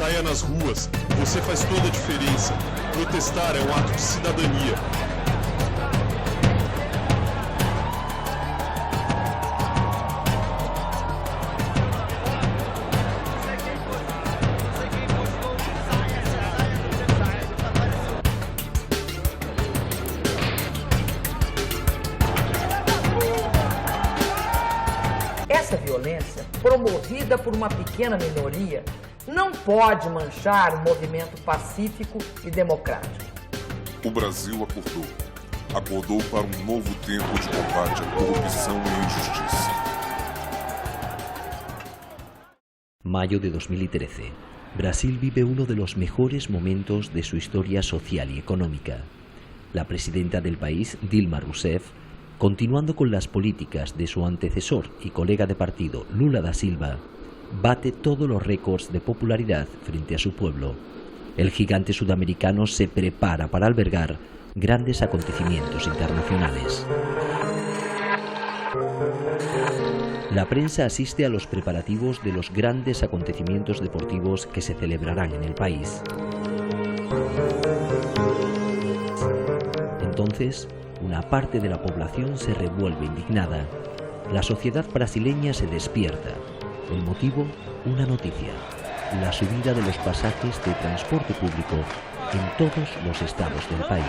Saia nas ruas, você faz toda a diferença. Protestar é um ato de cidadania. Essa violência, promovida por uma pequena minoria, não pode manchar o movimento pacífico e democrático. O Brasil acordou. Acordou para um novo tempo de combate à corrupção e injustiça. Mayo de 2013. Brasil vive uno de los mejores momentos de su historia social y económica. La presidenta del país, Dilma Rousseff, continuando con las políticas de su antecesor y colega de partido, Lula da Silva, bate todos los récords de popularidad frente a su pueblo. El gigante sudamericano se prepara para albergar grandes acontecimientos internacionales. La prensa asiste a los preparativos de los grandes acontecimientos deportivos que se celebrarán en el país. Entonces, una parte de la población se revuelve indignada. La sociedad brasileña se despierta. El motivo, una noticia: la subida de los pasajes de transporte público en todos los estados del país.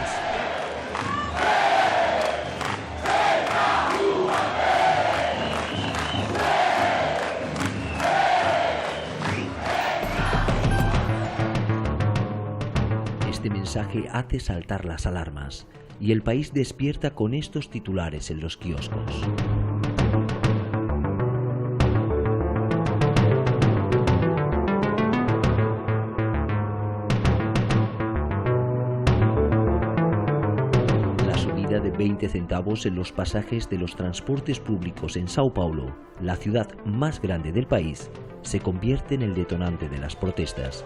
Este mensaje hace saltar las alarmas y el país despierta con estos titulares en los kioscos. La subida de 20 centavos en los pasajes de los transportes públicos en Sao Paulo, la ciudad más grande del país, se convierte en el detonante de las protestas.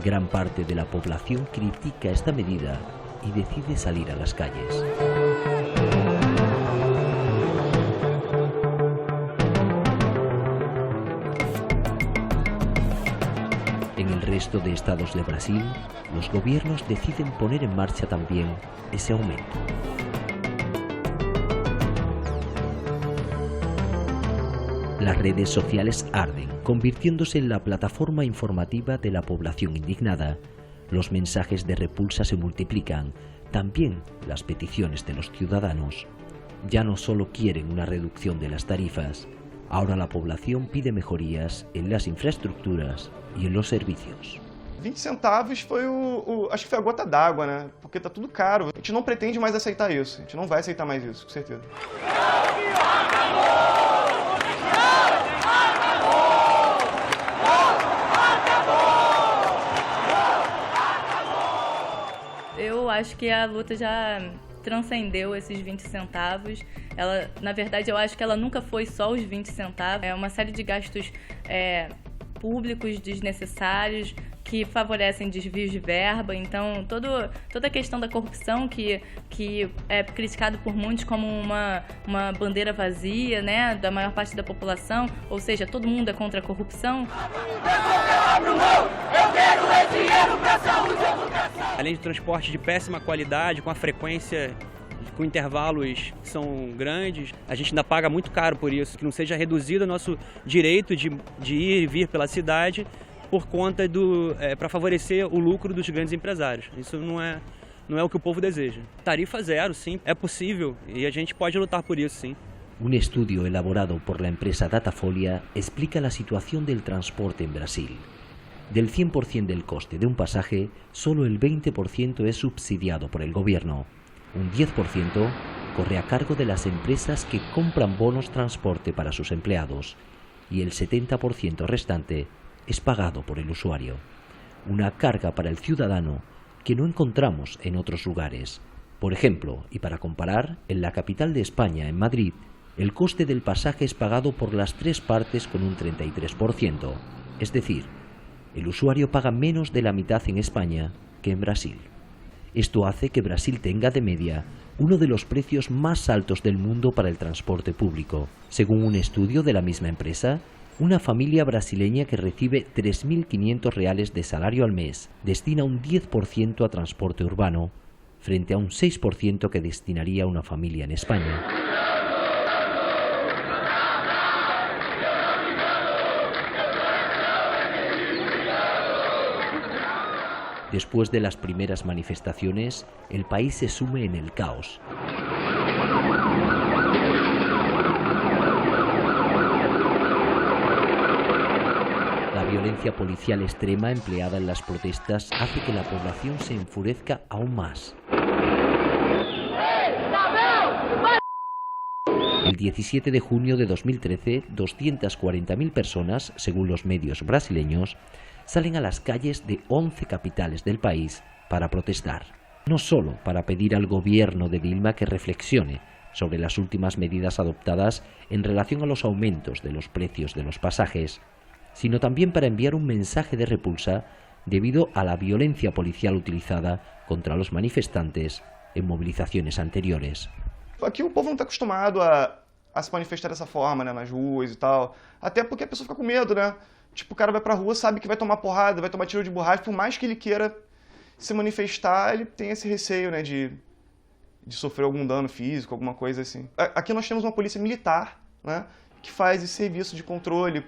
Gran parte de la población critica esta medida y decide salir a las calles. En el resto de estados de Brasil, los gobiernos deciden poner en marcha también ese aumento. Las redes sociales arden, convirtiéndose en la plataforma informativa de la población indignada. Los mensajes de repulsa se multiplican, también las peticiones de los ciudadanos. Ya no solo quieren una reducción de las tarifas, ahora la población pide mejorías en las infraestructuras y en los servicios. 20 centavos foi acho que foi a gota d'água, né? Porque tá tudo caro. A gente não pretende mais aceitar isso. A gente não vai aceitar mais isso, com certeza. Eu acho que a luta já transcendeu esses 20 centavos. Ela, na verdade, eu acho que ela nunca foi só os 20 centavos. É uma série de gastos públicos desnecessários que favorecem desvios de verba. Então, toda a questão da corrupção que é criticado por muitos como uma bandeira vazia, né, da maior parte da população, ou seja, todo mundo é contra a corrupção. Além de transporte de péssima qualidade, com a frequência, com intervalos que são grandes, a gente ainda paga muito caro por isso, que não seja reduzido o nosso direito de ir e vir pela cidade por conta para favorecer o lucro dos grandes empresários. Isso não é o que o povo deseja. Tarifa zero, sim, é possível e a gente pode lutar por isso, sim. Un estudio elaborado por la empresa Datafolia explica la situación del transporte en Brasil. Del 100% del coste de un pasaje, solo el 20% es subsidiado por el gobierno. Un 10% corre a cargo de las empresas que compran bonos transporte para sus empleados y el 70% restante es pagado por el usuario. Una carga para el ciudadano que no encontramos en otros lugares. Por ejemplo, y para comparar, en la capital de España, en Madrid, el coste del pasaje es pagado por las tres partes con un 33%. Es decir, el usuario paga menos de la mitad en España que en Brasil. Esto hace que Brasil tenga de media uno de los precios más altos del mundo para el transporte público. Según un estudio de la misma empresa, Una familia brasileña que recibe 3.500 reales de salario al mes destina un 10% a transporte urbano, frente a un 6% que destinaría una familia en España. Después de las primeras manifestaciones, el país se sume en el caos. La violencia policial extrema empleada en las protestas hace que la población se enfurezca aún más. El 17 de junio de 2013, 240.000 personas, según los medios brasileños, salen a las calles de 11 capitales del país para protestar. No solo para pedir al gobierno de Dilma que reflexione sobre las últimas medidas adoptadas en relación a los aumentos de los precios de los pasajes, sino también para enviar un mensaje de repulsa debido a la violencia policial utilizada contra los manifestantes en movilizaciones anteriores. Aqui o povo não está acostumado a se manifestar dessa forma, né, nas ruas e tal. Até porque a pessoa fica com medo, né? Tipo, o cara vai pra rua, sabe que vai tomar porrada, vai tomar tiro de borracha, por mais que ele queira se manifestar, ele tem esse receio, né, de sofrer algum dano físico, alguma coisa assim. Aqui nós temos uma polícia militar, né, que faz esse serviço de controle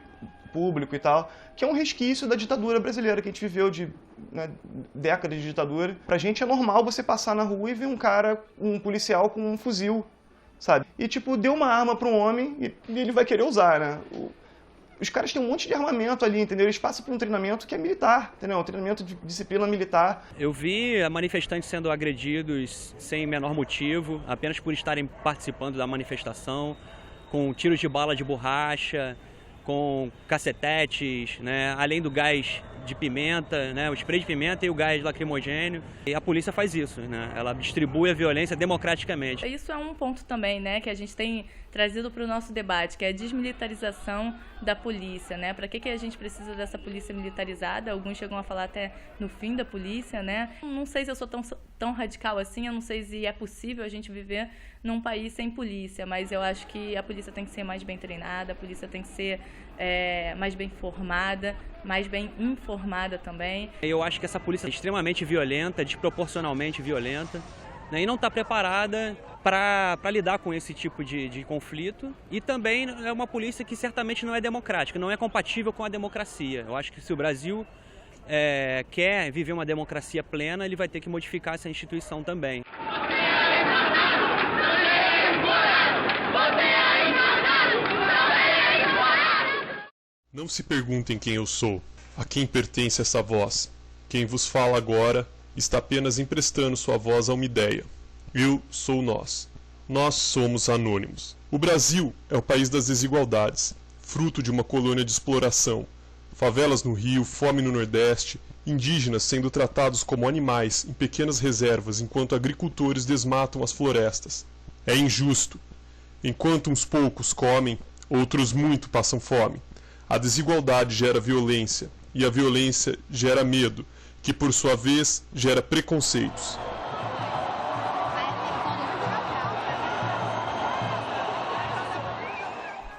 público e tal, que é um resquício da ditadura brasileira que a gente viveu de, né, décadas de ditadura. Pra gente é normal você passar na rua e ver um cara, um policial com um fuzil, sabe? E tipo, deu uma arma para um homem e ele vai querer usar, né? Os caras têm um monte de armamento ali, entendeu? Eles passam por um treinamento que é militar, entendeu? Um treinamento de disciplina militar. Eu vi manifestantes sendo agredidos sem menor motivo, apenas por estarem participando da manifestação, com tiros de bala de borracha, com cacetetes, né? Além do gás de pimenta, né? O spray de pimenta e o gás lacrimogêneo. E a polícia faz isso, né? Ela distribui a violência democraticamente. Isso é um ponto também, né, que a gente tem trazido para o nosso debate, que é a desmilitarização da polícia, né? Para que a gente precisa dessa polícia militarizada? Alguns chegam a falar até no fim da polícia, né? Não sei se eu sou tão radical assim, eu não sei se é possível a gente viver num país sem polícia, mas eu acho que a polícia tem que ser mais bem treinada, a polícia tem que ser mais bem formada, mais bem informada também. Eu acho que essa polícia é extremamente violenta, desproporcionalmente violenta, né, e não está preparada para lidar com esse tipo de conflito. E também é uma polícia que certamente não é democrática, não é compatível com a democracia. Eu acho que se o Brasil quer viver uma democracia plena, ele vai ter que modificar essa instituição também. Não se perguntem quem eu sou, a quem pertence essa voz. Quem vos fala agora está apenas emprestando sua voz a uma ideia. Eu sou nós. Nós somos anônimos. O Brasil é o país das desigualdades, fruto de uma colônia de exploração. Favelas no Rio, fome no Nordeste, indígenas sendo tratados como animais em pequenas reservas enquanto agricultores desmatam as florestas. É injusto. Enquanto uns poucos comem, outros muito passam fome. A desigualdade gera violência, e a violência gera medo, que por sua vez gera preconceitos.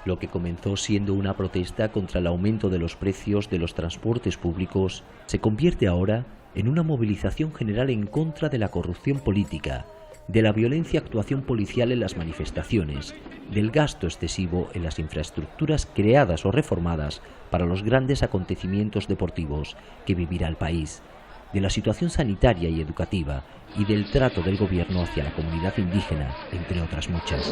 Lo que comenzó siendo una protesta contra el aumento de los precios de los transportes públicos se convierte ahora en una movilización general en contra de la corrupción política, de la violencia actuación policial en las manifestaciones, del gasto excesivo en las infraestructuras creadas o reformadas para los grandes acontecimientos deportivos que vivirá el país, de la situación sanitaria y educativa y del trato del gobierno hacia la comunidad indígena, entre otras muchas.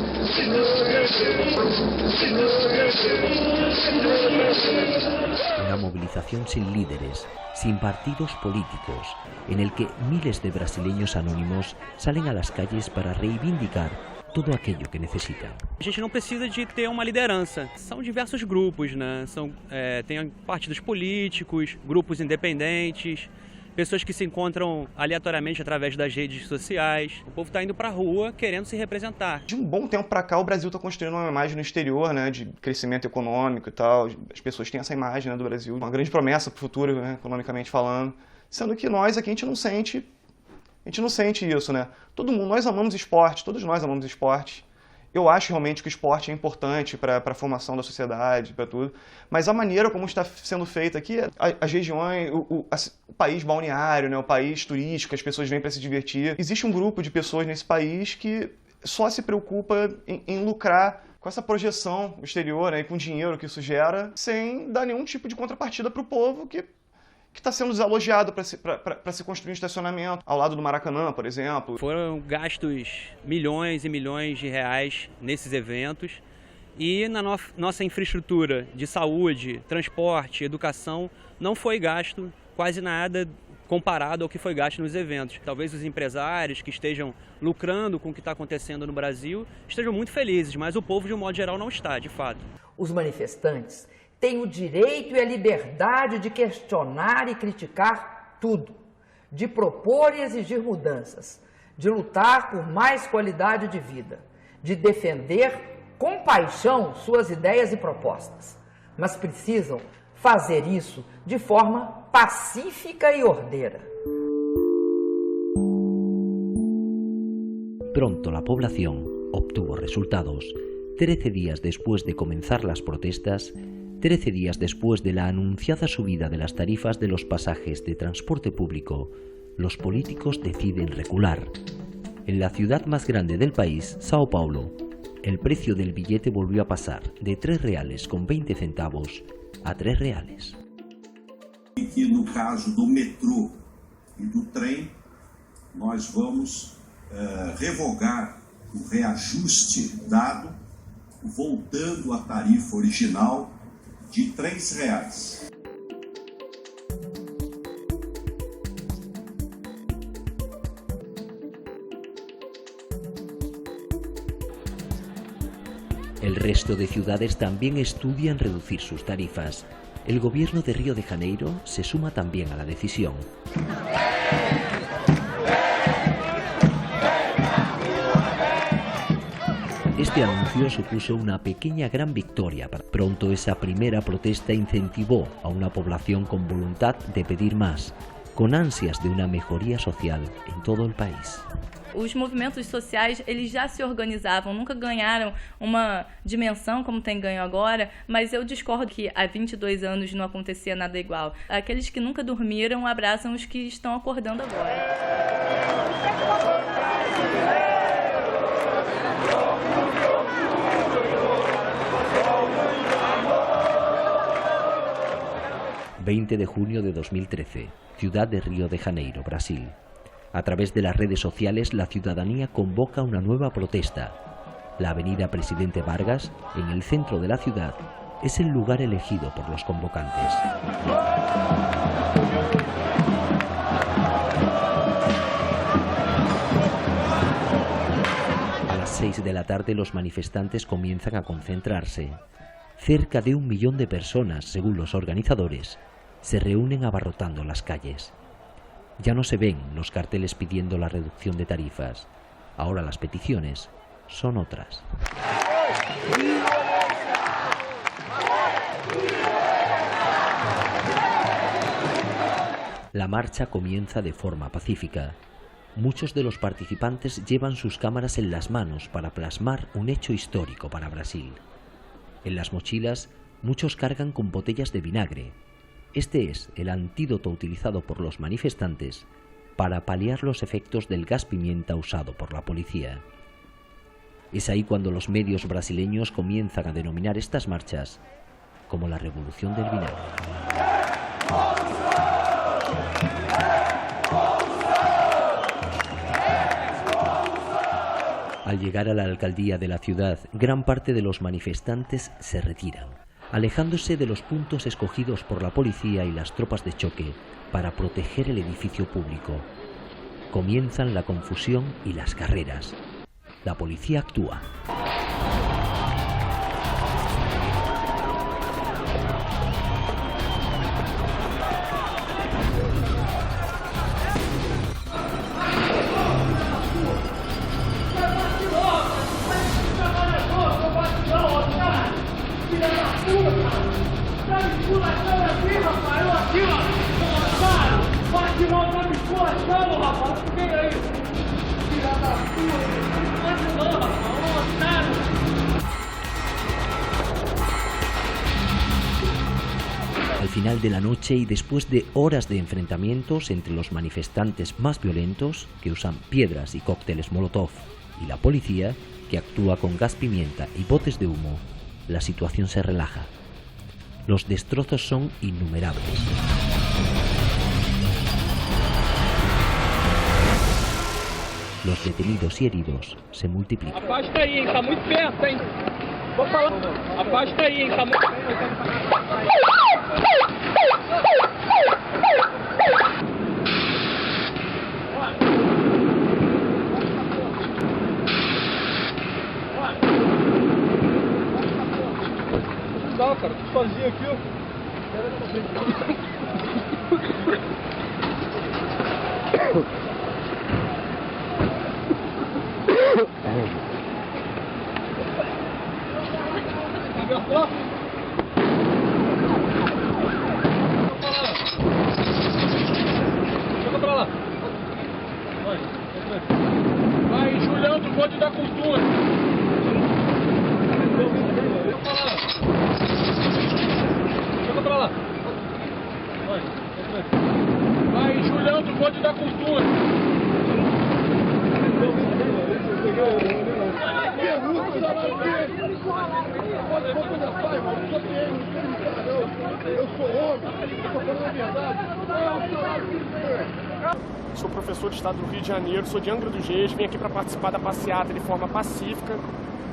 Una movilización sin líderes, sin partidos políticos, en el que miles de brasileños anónimos salen a las calles para reivindicar todo aquello que necessitam. A gente não precisa de ter uma liderança. São diversos grupos, né? Tem partidos políticos, grupos independentes, pessoas que se encontram aleatoriamente através das redes sociais. O povo está indo para a rua querendo se representar. De um bom tempo para cá, o Brasil está construindo uma imagem no exterior, né, de crescimento econômico e tal. As pessoas têm essa imagem, né, do Brasil, uma grande promessa para o futuro, né, economicamente falando. Sendo que nós aqui a gente não sente isso, né? Todo mundo, nós amamos esporte, todos nós amamos esporte. Eu acho realmente que o esporte é importante para a formação da sociedade, para tudo, mas a maneira como está sendo feita aqui, as regiões, o país balneário, né, o país turístico, as pessoas vêm para se divertir. Existe um grupo de pessoas nesse país que só se preocupa em lucrar com essa projeção exterior, né, e com o dinheiro que isso gera, sem dar nenhum tipo de contrapartida para o povo que está sendo desalojado para se construir um estacionamento ao lado do Maracanã, por exemplo. Foram gastos milhões e milhões de reais nesses eventos e na nossa infraestrutura de saúde, transporte, educação, não foi gasto quase nada comparado ao que foi gasto nos eventos. Talvez os empresários que estejam lucrando com o que está acontecendo no Brasil estejam muito felizes, mas o povo, de um modo geral, não está, de fato. Os manifestantes têm o direito e a liberdade de questionar e criticar tudo, de propor e exigir mudanças, de lutar por mais qualidade de vida, de defender com paixão suas ideias e propostas. Mas precisam fazer isso de forma pacífica y ordeira. Pronto la población obtuvo resultados. 13 días después de comenzar las protestas, 13 días después de la anunciada subida de las tarifas de los pasajes de transporte público, los políticos deciden recular. En la ciudad más grande del país, Sao Paulo, el precio del billete volvió a pasar de 3 reales con 20 centavos a 3 reales. E que no caso do metrô e do trem, nós vamos revogar o reajuste dado, voltando à tarifa original de 3 reais. El resto de ciudades también estudian reducir sus tarifas. El gobierno de Río de Janeiro se suma también a la decisión. Este anuncio supuso una pequeña gran victoria. Pronto esa primera protesta incentivó a una población con voluntad de pedir más, con ansias de una mejoría social en todo el país. Os movimentos sociais, eles já se organizavam, nunca ganharam uma dimensão como tem ganho agora, mas eu discordo que há 22 anos não acontecia nada igual. Aqueles que nunca dormiram abraçam os que estão acordando agora. ...20 de junio de 2013, ciudad de Río de Janeiro, Brasil. A través de las redes sociales, la ciudadanía convoca una nueva protesta. La avenida Presidente Vargas, en el centro de la ciudad, es el lugar elegido por los convocantes. A las 6 de la tarde los manifestantes comienzan a concentrarse. Cerca de 1 millón de personas, según los organizadores, se reúnen abarrotando las calles. Ya no se ven los carteles pidiendo la reducción de tarifas. Ahora las peticiones son otras. La marcha comienza de forma pacífica. Muchos de los participantes llevan sus cámaras en las manos para plasmar un hecho histórico para Brasil. En las mochilas, muchos cargan con botellas de vinagre. Este es el antídoto utilizado por los manifestantes para paliar los efectos del gas pimienta usado por la policía. Es ahí cuando los medios brasileños comienzan a denominar estas marchas como la revolución del vinagre. Al llegar a la alcaldía de la ciudad, gran parte de los manifestantes se retiran, alejándose de los puntos escogidos por la policía y las tropas de choque para proteger el edificio público. Comienzan la confusión y las carreras. La policía actúa. final de la noche y después de horas de enfrentamientos entre los manifestantes más violentos, que usan piedras y cócteles Molotov, y la policía, que actúa con gas pimienta y botes de humo, la situación se relaja. Los destrozos son innumerables. Los detenidos y heridos se multiplican. Afasta aí, hein? Tá muito perto, hein? Vou falar. Afasta aí, hein? Tá muito... Não, cara, tô sozinho aqui, ó. Chega pra lá. Vai, Julião do Bonde da Cultura. Chega pra lá. Vai, Julião do Bonde da Cultura. Sou professor de Estado do Rio de Janeiro, sou de Angra dos Reis, vim aqui para participar da passeata de forma pacífica.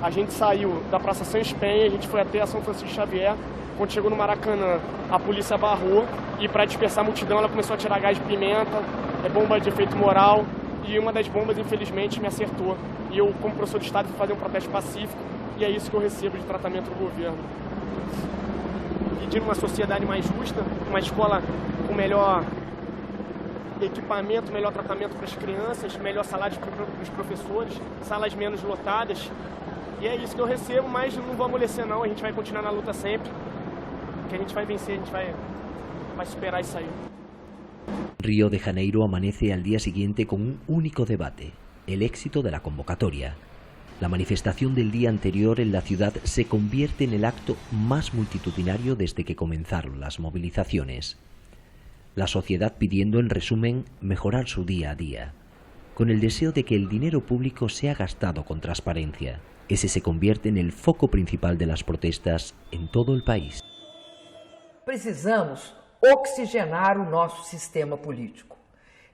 A gente saiu da Praça São Espenha, a gente foi até a São Francisco Xavier. Quando chegou no Maracanã, a polícia barrou e para dispersar a multidão ela começou a tirar gás de pimenta, bomba de efeito moral, e uma das bombas infelizmente me acertou. E eu, como professor de Estado, fui fazer um protesto pacífico e é isso que eu recebo de tratamento do governo. Pedindo uma sociedade mais justa, uma escola com melhor equipamento, melhor tratamento para as crianças, melhor salário para os professores, salas menos lotadas. E é isso que eu recebo, mas não vou amolecer não, a gente vai continuar na luta sempre, que a gente vai vencer, a gente vai superar isso aí. Río de Janeiro amanece al día siguiente con un único debate, el éxito de la convocatoria. La manifestación del día anterior en la ciudad se convierte en el acto más multitudinario desde que comenzaron las movilizaciones. La sociedad pidiendo, en resumen, mejorar su día a día, con el deseo de que el dinero público sea gastado con transparencia. Ese se convierte en el foco principal de las protestas en todo el país. Precisamos oxigenar o nosso sistema político,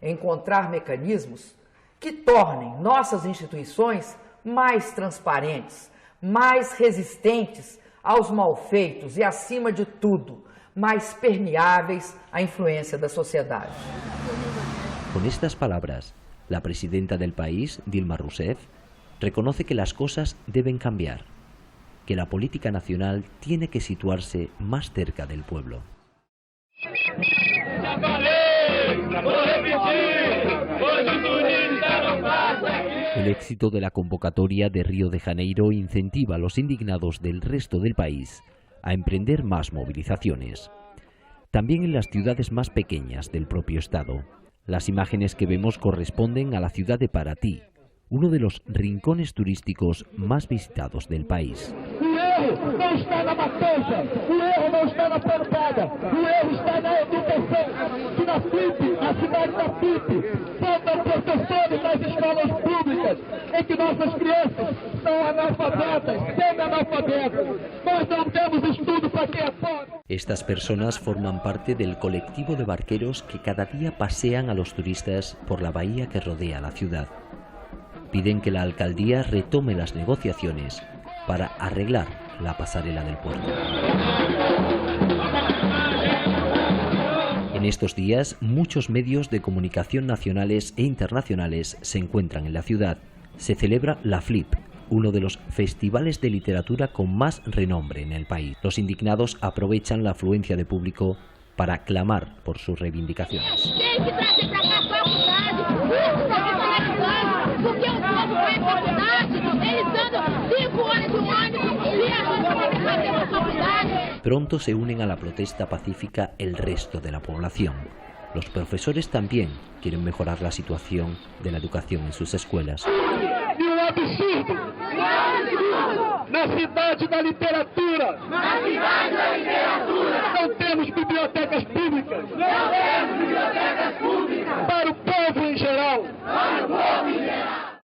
encontrar mecanismos que tornem nossas instituições mais transparentes, mais resistentes aos malfeitos e, acima de tudo, mais permeáveis à influência da sociedade. Con estas palabras, la presidenta del país, Dilma Rousseff, reconoce que las cosas deben cambiar, que la política nacional tiene que situarse más cerca del pueblo. El éxito de la convocatoria de Río de Janeiro incentiva a los indignados del resto del país a emprender más movilizaciones. También en las ciudades más pequeñas del propio estado. Las imágenes que vemos corresponden a la ciudad de Paraty, uno de los rincones turísticos más visitados del país. Não está na matança, o erro não está na pancada, o erro está na educação. Que na FIP, na cidade da FIP, faltam professores nas escolas públicas, em que nossas crianças são analfabetas, semi-analfabetas. Nós não temos estudo para quem é pobre. Estas personas forman parte del colectivo de barqueros que cada día pasean a los turistas por la bahía que rodea la ciudad. Piden que la alcaldía retome las negociaciones para arreglar la pasarela del puerto. En estos días, muchos medios de comunicación nacionales e internacionales se encuentran en la ciudad. Se celebra la FLIP, uno de los festivales de literatura con más renombre en el país. Los indignados aprovechan la afluencia de público para clamar por sus reivindicaciones. Pronto se unen a la protesta pacífica el resto de la población. Los profesores también quieren mejorar la situación de la educación en sus escuelas. Na cidade da literatura! Na cidade da literatura! Não tem Queremos bibliotecas públicas. Queremos bibliotecas públicas. Para o povo em geral. Para o povo em geral.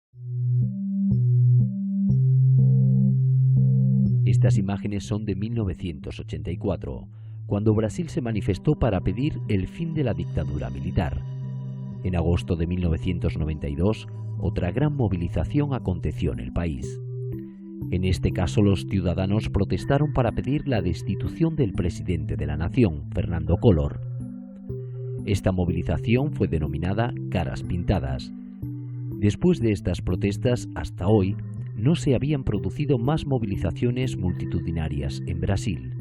Estas imágenes son de 1984, cuando Brasil se manifestó para pedir el fin de la dictadura militar. En agosto de 1992, otra gran movilización aconteció en el país. En este caso, los ciudadanos protestaron para pedir la destitución del presidente de la nación, Fernando Collor. Esta movilización fue denominada Caras Pintadas. Después de estas protestas, hasta hoy, no se habían producido más movilizaciones multitudinarias en Brasil.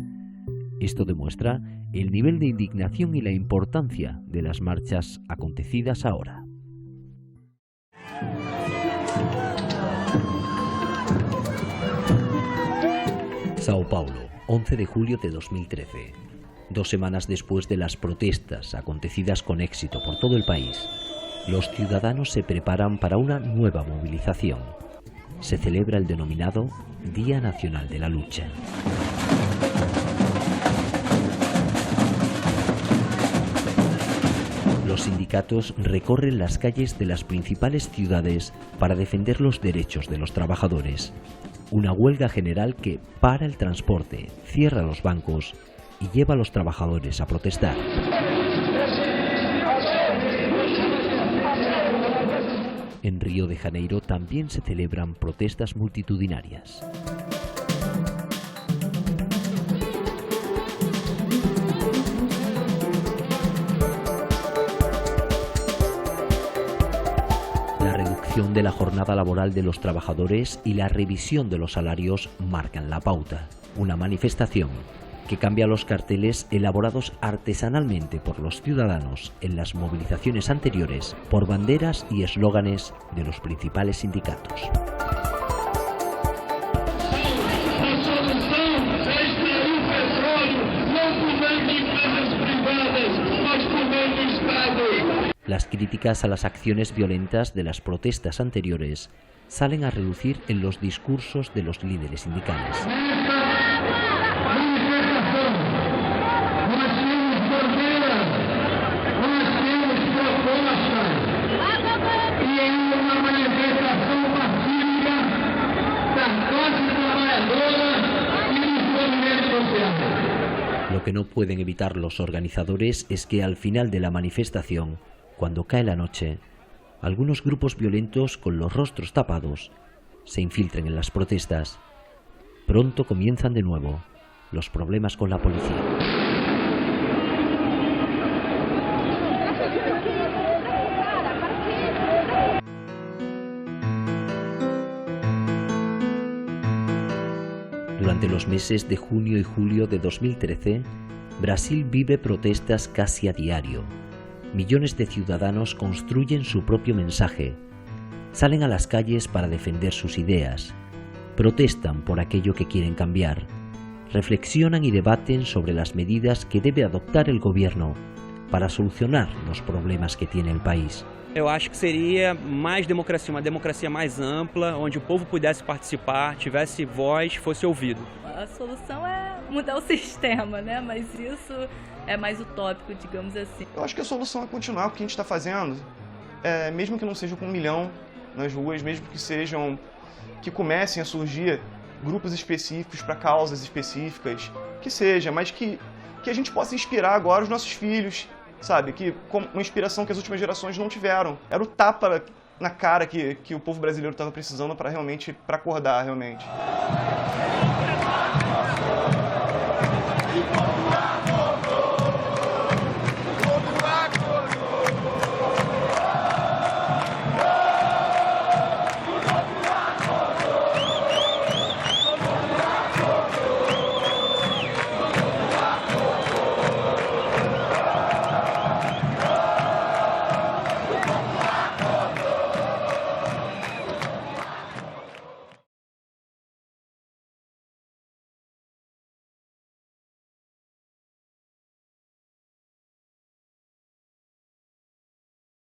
Esto demuestra el nivel de indignación y la importancia de las marchas acontecidas ahora. Sao Paulo, 11 de julio de 2013. 2 semanas después de las protestas acontecidas con éxito por todo el país, los ciudadanos se preparan para una nueva movilización. Se celebra el denominado Día Nacional de la Lucha. Los sindicatos recorren las calles de las principales ciudades para defender los derechos de los trabajadores. Una huelga general que para el transporte, cierra los bancos y lleva a los trabajadores a protestar. En Río de Janeiro también se celebran protestas multitudinarias. La reducción de la jornada laboral de los trabajadores y la revisión de los salarios marcan la pauta. Una manifestación que cambia los carteles elaborados artesanalmente por los ciudadanos en las movilizaciones anteriores por banderas y eslóganes de los principales sindicatos. Las críticas a las acciones violentas de las protestas anteriores salen a relucir en los discursos de los líderes sindicales. Lo que no pueden evitar los organizadores es que al final de la manifestación, cuando cae la noche, algunos grupos violentos con los rostros tapados se infiltren en las protestas. Pronto comienzan de nuevo los problemas con la policía. Durante los meses de junio y julio de 2013, Brasil vive protestas casi a diario. Millones de ciudadanos construyen su propio mensaje, salen a las calles para defender sus ideas, protestan por aquello que quieren cambiar, reflexionan y debaten sobre las medidas que debe adoptar el gobierno para solucionar los problemas que tiene el país. Eu acho que seria mais democracia, uma democracia mais ampla, onde o povo pudesse participar, tivesse voz, fosse ouvido. A solução é mudar o sistema, né? Mas isso é mais utópico, digamos assim. Eu acho que a solução é continuar o que a gente está fazendo, mesmo que não seja com 1 milhão nas ruas, mesmo que comecem a surgir grupos específicos para causas específicas, que seja, mas que a gente possa inspirar agora os nossos filhos, sabe? Uma inspiração que as últimas gerações não tiveram. Era o tapa na cara que o povo brasileiro estava precisando para acordar realmente.